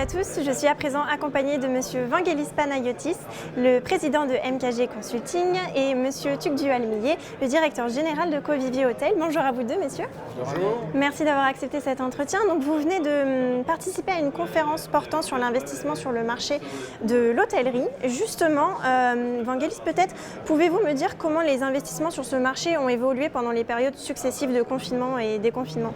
à tous, je suis à présent accompagnée de Monsieur Vangelis Panayotis, le président de MKG Consulting, et Monsieur Tugdual Almillier, le directeur général de Covivio Hôtel. Bonjour à vous deux, messieurs. Bonjour. Merci d'avoir accepté cet entretien. Donc, vous venez de participer à une conférence portant sur l'investissement sur le marché de l'hôtellerie. Justement, Vangelis, peut-être pouvez-vous me dire comment les investissements sur ce marché ont évolué pendant les périodes successives de confinement et déconfinement?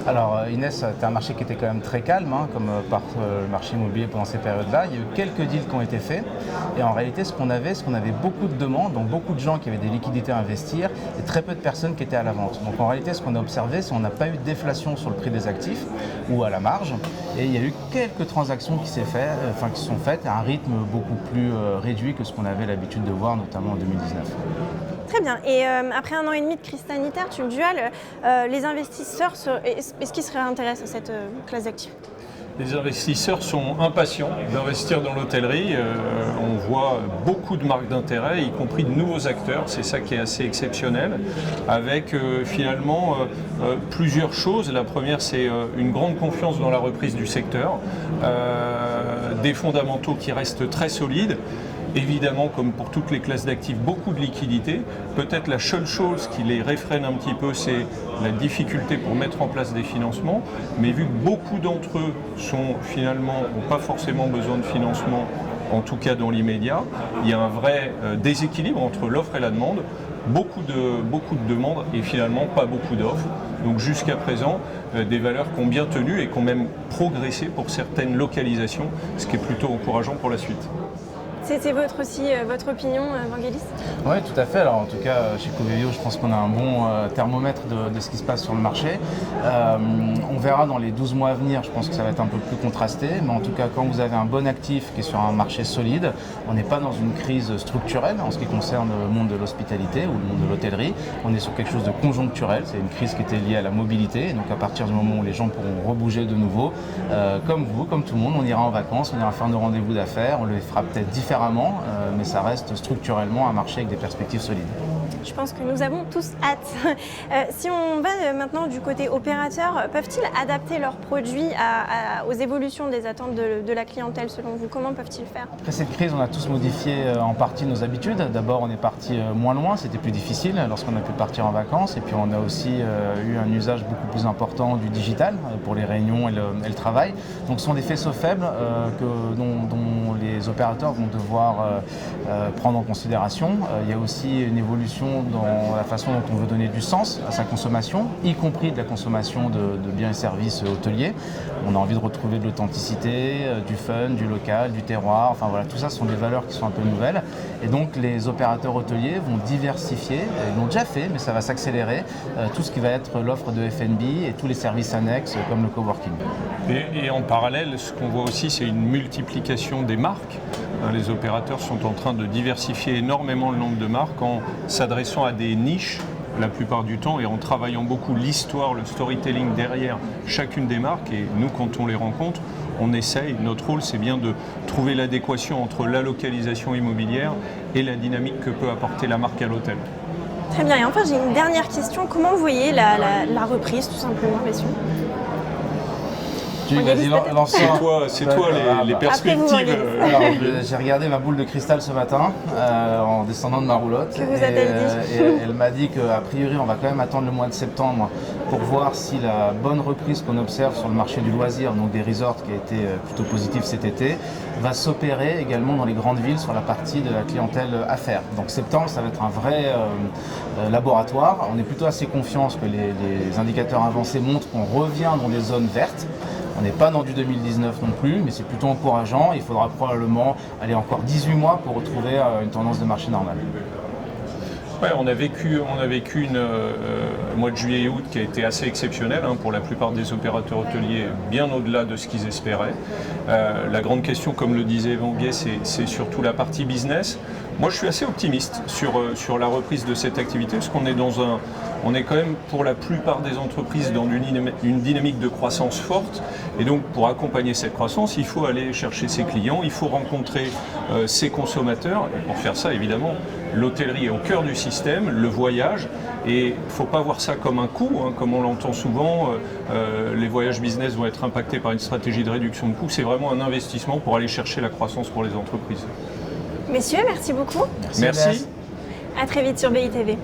Alors Inès, c'était un marché qui était quand même très calme, comme par le marché immobilier pendant ces périodes-là. Il y a eu quelques deals qui ont été faits et en réalité ce qu'on avait beaucoup de demandes, donc beaucoup de gens qui avaient des liquidités à investir et très peu de personnes qui étaient à la vente. Donc en réalité ce qu'on a observé, c'est qu'on n'a pas eu de déflation sur le prix des actifs ou à la marge et il y a eu quelques transactions qui sont faites à un rythme beaucoup plus réduit que ce qu'on avait l'habitude de voir notamment en 2019. Très bien. Et après un an et demi de crise sanitaire, Tugdual, les investisseurs, est-ce qu'ils seraient intéressés à cette classe d'actifs? Les investisseurs sont impatients d'investir dans l'hôtellerie. On voit beaucoup de marques d'intérêt, y compris de nouveaux acteurs. C'est ça qui est assez exceptionnel, avec finalement plusieurs choses. La première, c'est une grande confiance dans la reprise du secteur, des fondamentaux qui restent très solides. Évidemment, comme pour toutes les classes d'actifs, beaucoup de liquidités. Peut-être la seule chose qui les réfrène un petit peu, c'est la difficulté pour mettre en place des financements. Mais vu que beaucoup d'entre eux n'ont pas forcément besoin de financement, en tout cas dans l'immédiat, il y a un vrai déséquilibre entre l'offre et la demande. Beaucoup de demandes et finalement pas beaucoup d'offres. Donc jusqu'à présent, des valeurs qui ont bien tenu et qui ont même progressé pour certaines localisations, ce qui est plutôt encourageant pour la suite. C'est votre opinion, Vangelis? Oui, tout à fait. Alors en tout cas, chez Covivio, je pense qu'on a un bon thermomètre de ce qui se passe sur le marché. On verra dans les 12 mois à venir, je pense que ça va être un peu plus contrasté. Mais en tout cas, quand vous avez un bon actif qui est sur un marché solide, on n'est pas dans une crise structurelle en ce qui concerne le monde de l'hospitalité ou le monde de l'hôtellerie. On est sur quelque chose de conjoncturel. C'est une crise qui était liée à la mobilité. Et donc à partir du moment où les gens pourront rebouger de nouveau, comme vous, comme tout le monde, on ira en vacances, on ira faire nos rendez-vous d'affaires, on les fera peut-être différemment. Mais ça reste structurellement un marché avec des perspectives solides. Je pense que nous avons tous hâte. Si on va maintenant du côté opérateur, peuvent-ils adapter leurs produits aux évolutions des attentes de la clientèle selon vous? Comment peuvent-ils faire? Après cette crise, on a tous modifié en partie nos habitudes. D'abord, on est parti moins loin, c'était plus difficile lorsqu'on a pu partir en vacances. Et puis on a aussi eu un usage beaucoup plus important du digital pour les réunions et le travail. Donc ce sont des faisceaux faibles dont les opérateurs vont devoir prendre en considération. Il y a aussi une évolution dans la façon dont on veut donner du sens à sa consommation, y compris de la consommation de biens et services hôteliers. On a envie de retrouver de l'authenticité, du fun, du local, du terroir. Enfin voilà, tout ça sont des valeurs qui sont un peu nouvelles. Et donc les opérateurs hôteliers vont diversifier, ils l'ont déjà fait, mais ça va s'accélérer, tout ce qui va être l'offre de F&B et tous les services annexes comme le coworking. Et en parallèle, ce qu'on voit aussi, c'est une multiplication des marques. Les opérateurs sont en train de diversifier énormément le nombre de marques en s'adressant à des niches la plupart du temps et en travaillant beaucoup l'histoire, le storytelling derrière chacune des marques. Et nous, quand on les rencontre, on essaye, notre rôle c'est bien de trouver l'adéquation entre la localisation immobilière et la dynamique que peut apporter la marque à l'hôtel. Très bien, et enfin j'ai une dernière question. Comment vous voyez la reprise tout simplement, messieurs? C'est toi les perspectives. Alors, j'ai regardé ma boule de cristal ce matin en descendant de ma roulotte. Que vous a-t-elle dit? Et elle m'a dit qu'a priori, on va quand même attendre le mois de septembre pour voir si la bonne reprise qu'on observe sur le marché du loisir, donc des resorts qui a été plutôt positif cet été, va s'opérer également dans les grandes villes sur la partie de la clientèle affaires. Donc septembre, ça va être un vrai laboratoire. On est plutôt assez confiant que les indicateurs avancés montrent qu'on revient dans des zones vertes. On n'est pas dans du 2019 non plus, mais c'est plutôt encourageant. Il faudra probablement aller encore 18 mois pour retrouver une tendance de marché normale. Ouais, on a vécu un mois de juillet et août qui a été assez exceptionnel pour la plupart des opérateurs hôteliers, bien au-delà de ce qu'ils espéraient. La grande question, comme le disait Vanguet, c'est surtout la partie business. Moi, je suis assez optimiste sur la reprise de cette activité, parce qu'on est on est quand même pour la plupart des entreprises dans une dynamique de croissance forte. Et donc, pour accompagner cette croissance, il faut aller chercher ses clients, il faut rencontrer ses consommateurs. Et pour faire ça, évidemment, l'hôtellerie est au cœur du système, le voyage, et il ne faut pas voir ça comme un coût, hein, comme on l'entend souvent, les voyages business vont être impactés par une stratégie de réduction de coûts, c'est vraiment un investissement pour aller chercher la croissance pour les entreprises. Messieurs, merci beaucoup. Merci. À très vite sur BITV.